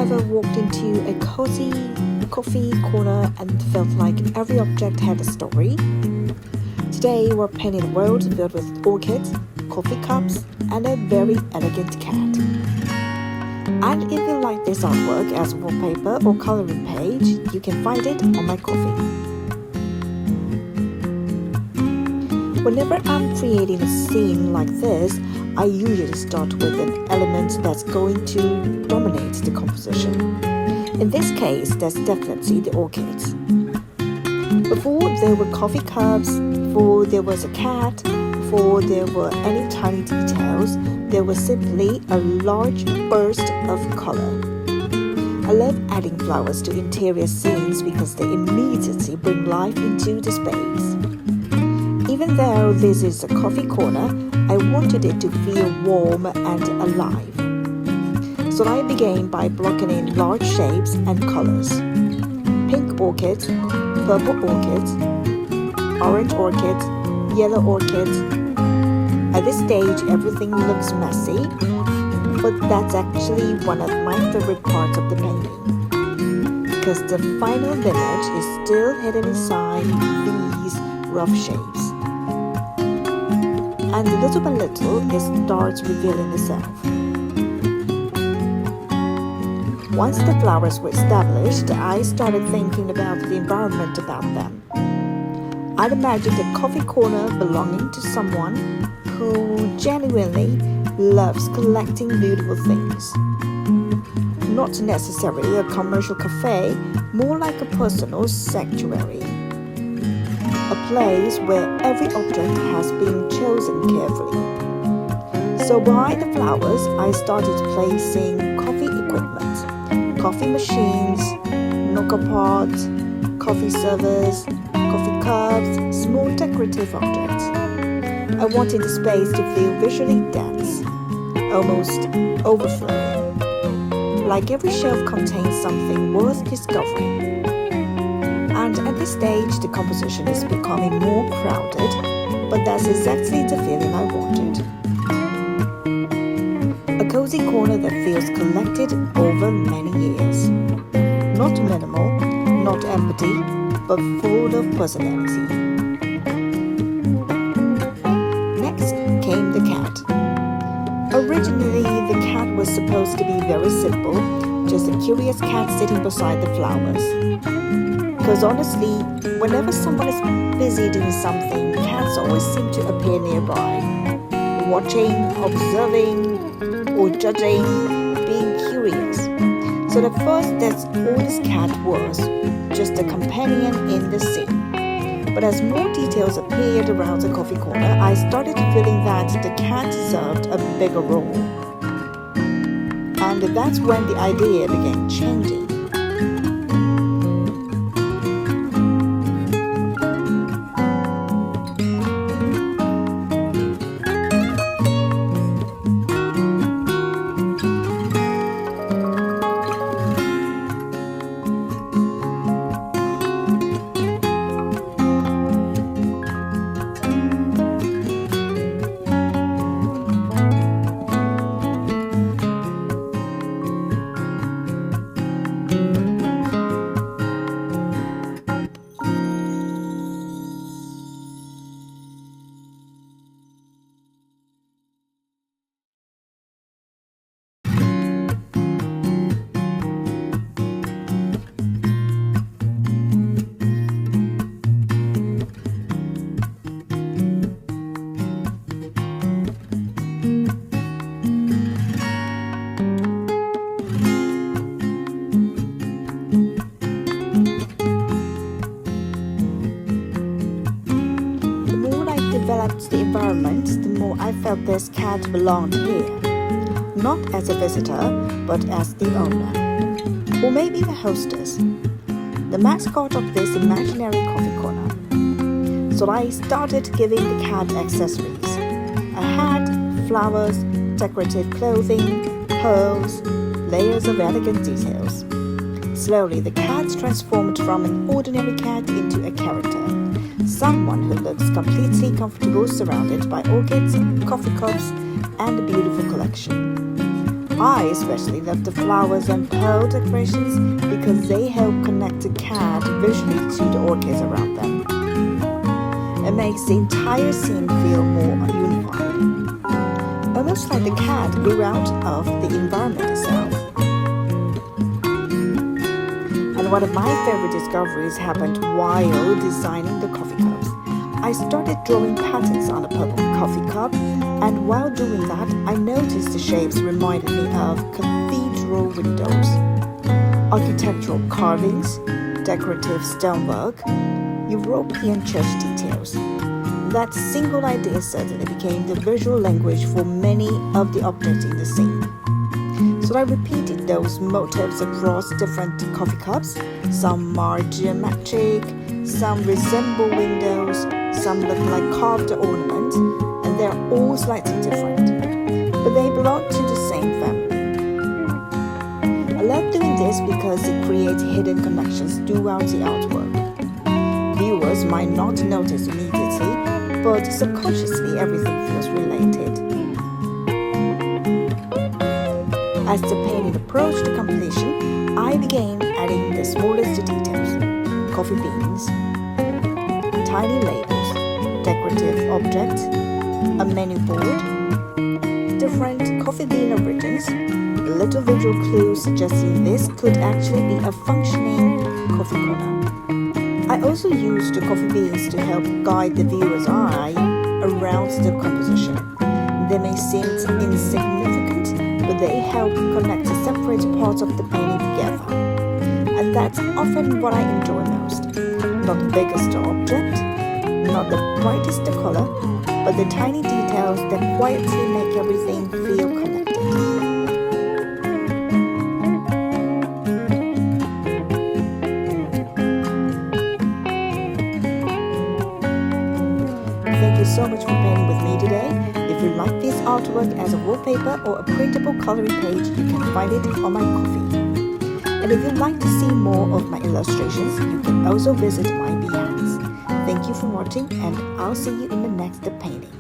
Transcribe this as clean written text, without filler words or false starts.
ever walked into a cozy coffee corner and felt like every object had a story? Today we're painting a world filled with orchids, coffee cups, and a very elegant cat. And if you like this artwork as wallpaper or coloring page, you can find it on my coffee. Whenever I'm creating a scene like this, I usually start with an element that's going to dominate the composition. In this case, that's definitely the orchids. Before there were coffee cups, before there was a cat, before there were any tiny details, there was simply a large burst of color. I love adding flowers to interior scenes because they immediately bring life into the space. Even though this is a coffee corner, I wanted it to feel warm and alive. So I began by blocking in large shapes and colors. Pink orchids, purple orchids, orange orchids, yellow orchids. At this stage, everything looks messy, but that's actually one of my favorite parts of the painting, because the final image is still hidden inside these rough shapes. And little by little, it starts revealing itself. Once the flowers were established, I started thinking about the environment about them. I'd imagined a coffee corner belonging to someone who genuinely loves collecting beautiful things. Not necessarily a commercial cafe, more like a personal sanctuary. A place where every object has been chosen carefully. So behind the flowers, I started placing coffee equipment, coffee machines, mocha pots, coffee servers, coffee cups, small decorative objects. I wanted the space to feel visually dense, almost overflowing, like every shelf contains something worth discovering. And at this stage, the composition is becoming more crowded, but that's exactly the feeling I wanted. A cozy corner that feels collected over many years. Not minimal, not empty, but full of personality. Next came the cat. Originally, the cat was supposed to be very simple, just a curious cat sitting beside the flowers. Because honestly, whenever someone is busy doing something, cats always seem to appear nearby, watching, observing, or judging, being curious. So at first, that's all this cat was, just a companion in the scene. But as more details appeared around the coffee corner, I started feeling that the cat deserved a bigger role. And that's when the idea began changing. The environment, the more I felt this cat belonged here. Not as a visitor, but as the owner. Or maybe the hostess, the mascot of this imaginary coffee corner. So I started giving the cat accessories. A hat, flowers, decorative clothing, pearls, layers of elegant details. Slowly, the cat transformed from an ordinary cat into a character. Someone who looks completely comfortable surrounded by orchids, coffee cups, and a beautiful collection. I especially love the flowers and pearl decorations because they help connect the cat visually to the orchids around them. It makes the entire scene feel more unified, almost like the cat grew out of the environment itself. And one of my favorite discoveries happened while designing the coffee cups. I started drawing patterns on a purple coffee cup, and while doing that, I noticed the shapes reminded me of cathedral windows, architectural carvings, decorative stonework, European church details. That single idea certainly became the visual language for many of the objects in the scene. So I repeated those motifs across different coffee cups. Some are geometric, some resemble windows, some look like carved ornaments, and they're all slightly different, but they belong to the same family. I love doing this because it creates hidden connections throughout the artwork. Viewers might not notice immediately, but subconsciously everything feels related. As the painting approached completion, I began adding the smallest details: coffee beans, tiny labels, decorative objects, a menu board, different coffee bean origins, a little visual clue suggesting this could actually be a functioning coffee corner. I also used the coffee beans to help guide the viewer's eye around the composition. They may seem insignificant, but they help connect the separate parts of the painting together. And that's often what I enjoy most. Not the biggest object, not the brightest color, but the tiny details that quietly make everything feel connected. Thank you so much for painting with me today. If you like this artwork as a wallpaper or a printable coloring page, you can find it on my Ko-fi. And if you'd like to see more of my illustrations, you can also visit my Behance. Thank you for watching, and I'll see you in the next painting.